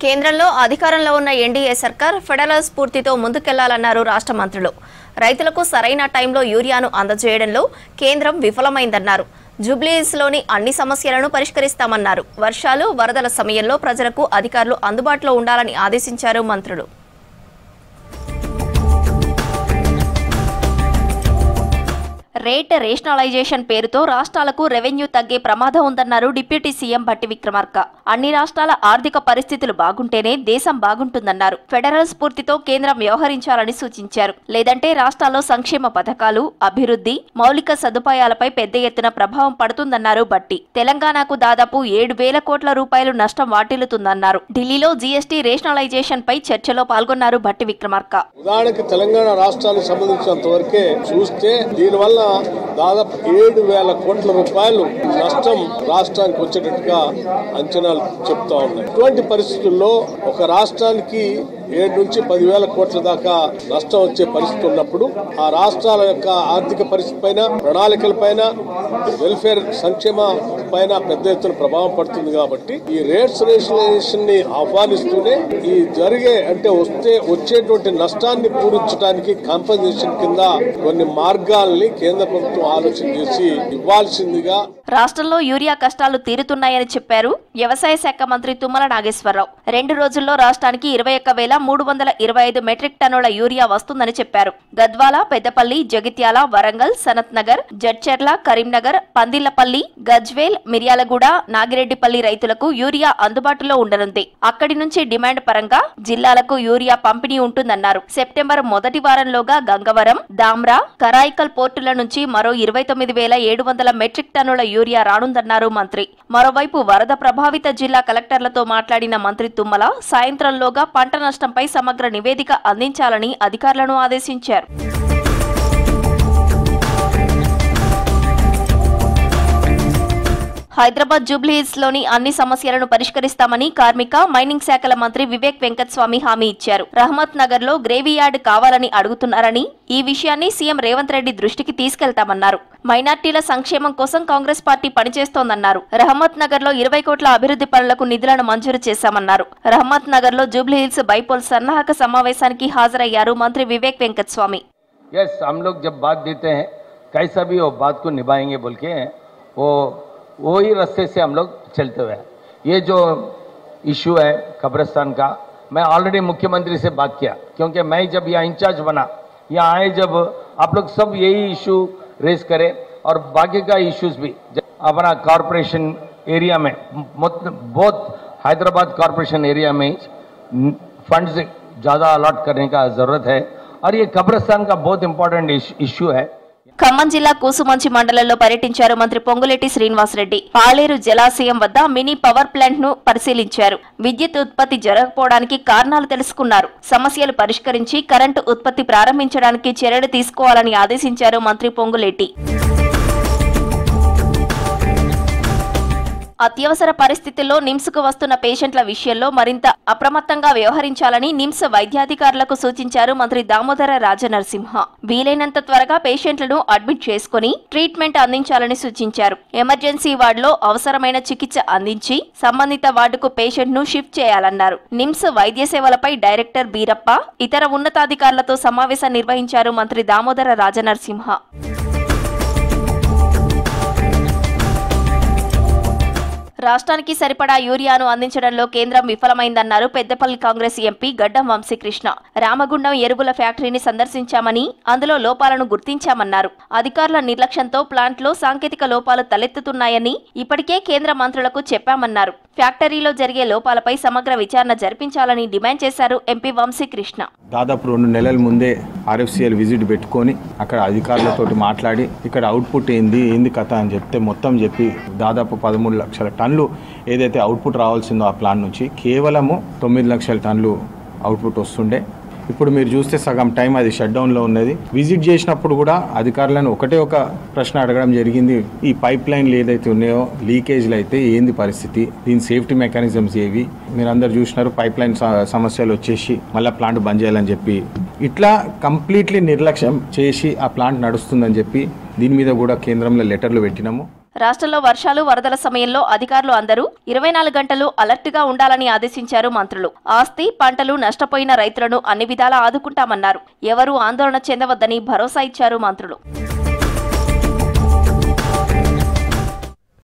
కేంద్రంలో అధికారంలో ఉన్న ఎన్డీఏ సర్కార్ ఫెడరల్ స్ఫూర్తితో ముందుకెళ్లాలన్నారు రాష్ట్ర మంత్రులు. రైతులకు సరైన టైంలో యూరియాను అందజేయడంలో కేంద్రం విఫలమైందన్నారు. జూబ్లీహిల్స్లోని అన్ని సమస్యలను పరిష్కరిస్తామన్నారు. వర్షాలు, వరదల సమయంలో ప్రజలకు అధికారులు అందుబాటులో ఉండాలని ఆదేశించారు మంత్రులు. రేట్ రేషనలైజేషన్ పేరుతో రాష్ట్రాలకు రెవెన్యూ తగ్గే ప్రమాదం ఉందన్నారు డిప్యూటీ సీఎం భట్టి విక్రమార్క. అన్ని రాష్ట్రాల ఆర్థిక పరిస్థితులు బాగుంటేనే దేశం బాగుంటుందన్నారు. ఫెడరల్ స్ఫూర్తితో కేంద్రం వ్యవహరించాలని సూచించారు. లేదంటే రాష్ట్రాల్లో సంక్షేమ పథకాలు, అభివృద్ధి, మౌలిక సదుపాయాలపై పెద్ద ఎత్తున ప్రభావం పడుతుందన్నారు భట్టి. తెలంగాణకు దాదాపు 7,000 కోట్ల రూపాయలు నష్టం వాటిల్లుతుందన్నారు. ఢిల్లీలో జీఎస్టీ రేషనలైజేషన్ పై చర్చలో పాల్గొన్నారు భట్టి విక్రమార్క. ఉదాహరణకి తెలంగాణ రాష్ట్రానికి సంబంధించినంత వరకే చూస్తే దీనివల్ల దాదాపు 7,000 కోట్ల రూపాయలు నష్టం రాష్ట్రానికి వచ్చేటట్టుగా అంచనాలు చెప్తా ఉన్నాయి. ఇటువంటి పరిస్థితుల్లో ఒక రాష్ట్రానికి 7 నుంచి 10,000 కోట్ల దాకా నష్టం వచ్చే పరిస్థితి ఉన్నప్పుడు ఆ రాష్ట్రాల యొక్క ఆర్థిక పరిస్థితి పైన, ప్రణాళికల పైన, వెల్ఫేర్ సంక్షేమ పైన పెద్ద ఎత్తున ప్రభావం పడుతుంది. కాబట్టి ఈ రేట్స్ రేషనలైజేషన్ ని ఆహ్వానిస్తూనే ఈ వచ్చేటువంటి నష్టాన్ని పూరించడానికి కాంపెన్సేషన్ కింద కొన్ని మార్గాల్ని కేంద్ర ప్రభుత్వం ఆలోచన చేసి ఇవ్వాల్సిందిగా. రాష్ట్రంలో యూరియా కష్టాలు తీరుతున్నాయని చెప్పారు వ్యవసాయ శాఖ మంత్రి తుమ్మల నాగేశ్వరరావు. 2 రోజుల్లో రాష్ట్రానికి 21,325 మెట్రిక్ టన్నుల యూరియా వస్తుందని చెప్పారు. గద్వాల, పెద్దపల్లి, జగిత్యాల, వరంగల్, సనత్ నగర్, జడ్చర్ల, కరీంనగర్, పందిళ్లపల్లి, గజ్వేల్, మిర్యాలగూడ, నాగిరెడ్డిపల్లి రైతులకు యూరియా అందుబాటులో ఉండనుంది. అక్కడి నుంచి డిమాండ్ పరంగా జిల్లాలకు యూరియా పంపిణీ ఉంటుందన్నారు. సెప్టెంబర్ మొదటి వారంలోగా గంగవరం, దామ్రా, కరాయికల్ పోర్టుల నుంచి మరో 29,700 మెట్రిక్ టన్నుల యూరియా రానుందన్నారు మంత్రి. మరోవైపు వరద ప్రభావిత జిల్లా కలెక్టర్లతో మాట్లాడిన మంత్రి తుమ్మల సాయంత్రంలోగా పంట నష్టంపై సమగ్ర నివేదిక అందించాలని అధికారులను ఆదేశించారు. హైదరాబాద్ జూబ్లీహిల్స్ లోని అన్ని సమస్యలను పరిష్కరిస్తామని కార్మిక, మైనింగ్ శాఖల మంత్రి వివేక్ వెంకటస్వామి హామీ ఇచ్చారు. రహమత్ నగర్ లో గ్రేవీ యార్డ్ కావాలని అడుగుతున్నారని, ఈ విషయాన్ని సీఎం రేవంత్ రెడ్డి దృష్టికి తీసుకెళ్తామన్నారు. మైనార్టీల సంక్షేమం కోసం కాంగ్రెస్ పార్టీ పనిచేస్తోందన్నారు. రహమత్ నగర్ లో 20 కోట్ల అభివృద్ధి పనులకు నిధులను మంజూరు చేశామన్నారు. రహమత్ నగర్ లో జూబ్లీహిల్స్ బైపోల్ సన్నాహక సమావేశానికి హాజరయ్యారు మంత్రి వివేక్ వెంకటస్వామి. वो ही रास्ते से हम लोग चलते हुए हैं. ये जो इशू है कब्रिस्तान का, मैं ऑलरेडी मुख्यमंत्री से बात किया, क्योंकि मैं जब यहाँ इंचार्ज बना, यहाँ आए जब आप लोग सब यही इशू रेज करें और बाकी का इश्यूज भी अपना कॉरपोरेशन एरिया में बहुत हैदराबाद कॉरपोरेशन एरिया में फंड्स ज़्यादा अलॉट करने का ज़रूरत है और ये कब्रिस्तान का बहुत इंपॉर्टेंट इशू है. ఖమ్మం జిల్లా కూసుమంచి మండలంలో పర్యటించారు మంత్రి పొంగులేటి శ్రీనివాసరెడ్డి. పాలేరు జలాశయం వద్ద మినీ పవర్ ప్లాంట్ ను పరిశీలించారు. విద్యుత్ ఉత్పత్తి జరగకపోవడానికి కారణాలు తెలుసుకున్నారు. సమస్యలు పరిష్కరించి కరెంటు ఉత్పత్తి ప్రారంభించడానికి చర్యలు తీసుకోవాలని ఆదేశించారు మంత్రి పొంగులేటి. అత్యవసర పరిస్థితుల్లో నిమ్స్కు వస్తున్న పేషెంట్ల విషయంలో మరింత అప్రమత్తంగా వ్యవహరించాలని నిమ్స్ వైద్యాధికారులకు సూచించారు మంత్రి దామోదర రాజనరసింహ. వీలైనంత త్వరగా పేషెంట్లను అడ్మిట్ చేసుకుని ట్రీట్మెంట్ అందించాలని సూచించారు. ఎమర్జెన్సీ వార్డులో అవసరమైన చికిత్స అందించి సంబంధిత వార్డుకు పేషెంట్ ను షిఫ్ట్ చేయాలన్నారు. నిమ్స్ వైద్య సేవలపై డైరెక్టర్ బీరప్ప, ఇతర ఉన్నతాధికారులతో సమావేశం నిర్వహించారు మంత్రి దామోదర రాజనరసింహ. రాష్ట్రానికి సరిపడా యూరియాను అందించడంలో కేంద్రం విఫలమైందన్నారు పెద్దపల్లి కాంగ్రెస్ ఎంపీ గడ్డం వంశీకృష్ణ. రామగుండం ఎరువుల ఫ్యాక్టరీని సందర్శించామని, అందులో లోపాలను గుర్తించామన్నారు. అధికారుల నిర్లక్ష్యంతో ప్లాంట్లో సాంకేతిక లోపాలు తలెత్తుతున్నాయని ఇప్పటికే కేంద్ర మంత్రులకు చెప్పామన్నారు. ఫ్యాక్టరీలో జరిగే లోపాలపై సమగ్ర విచారణ జరిపించాలని డిమాండ్ చేశారు ఎంపీ వంశీకృష్ణ. దాదాపు 2 నెలల ముందే ఆర్ఎఫ్సిఎల్ విజిట్ పెట్టుకొని అక్కడ అధికారులతో మాట్లాడి ఇక్కడ అవుట్పుట్ ఏంది కథ అని చెప్పి దాదాపు 13 లక్షల టన్నులు ఏదైతే అవుట్పుట్ రావాల్సిందో ఆ ప్లాంట్ నుంచి కేవలము 9 లక్షల టన్నులు అవుట్పుట్ వస్తుండే. ఇప్పుడు మీరు చూస్తే సగం టైం అది షట్ డౌన్లో ఉన్నది. విజిట్ చేసినప్పుడు కూడా అధికారులను ఒకటే ఒక ప్రశ్న అడగడం జరిగింది, ఈ పైప్ లైన్లు ఏదైతే ఉన్నాయో లీకేజ్లు అయితే ఏంది పరిస్థితి, దీని సేఫ్టీ మెకానిజమ్స్ ఏవి, మీరు అందరు చూసినారు పైప్ లైన్ సమస్యలు వచ్చేసి మళ్ళీ ప్లాంట్ బంద్ చేయాలని చెప్పి ఇట్లా కంప్లీట్లీ నిర్లక్ష్యం చేసి ఆ ప్లాంట్ నడుస్తుందని చెప్పి దీని మీద కూడా కేంద్రంలో లెటర్లు పెట్టినాము. రాష్ట్రంలో వర్షాలు వరదల సమయంలో అధికారులు అందరూ 24 గంటలు అలర్ట్ గా ఉండాలని ఆదేశించారు మంత్రులు. ఆస్తి పంటలు నష్టపోయిన రైతులను అన్ని విధాలా ఆదుకుంటామన్నారు. ఎవరూ ఆందోళన చెందవద్దని భరోసా ఇచ్చారు మంత్రులు.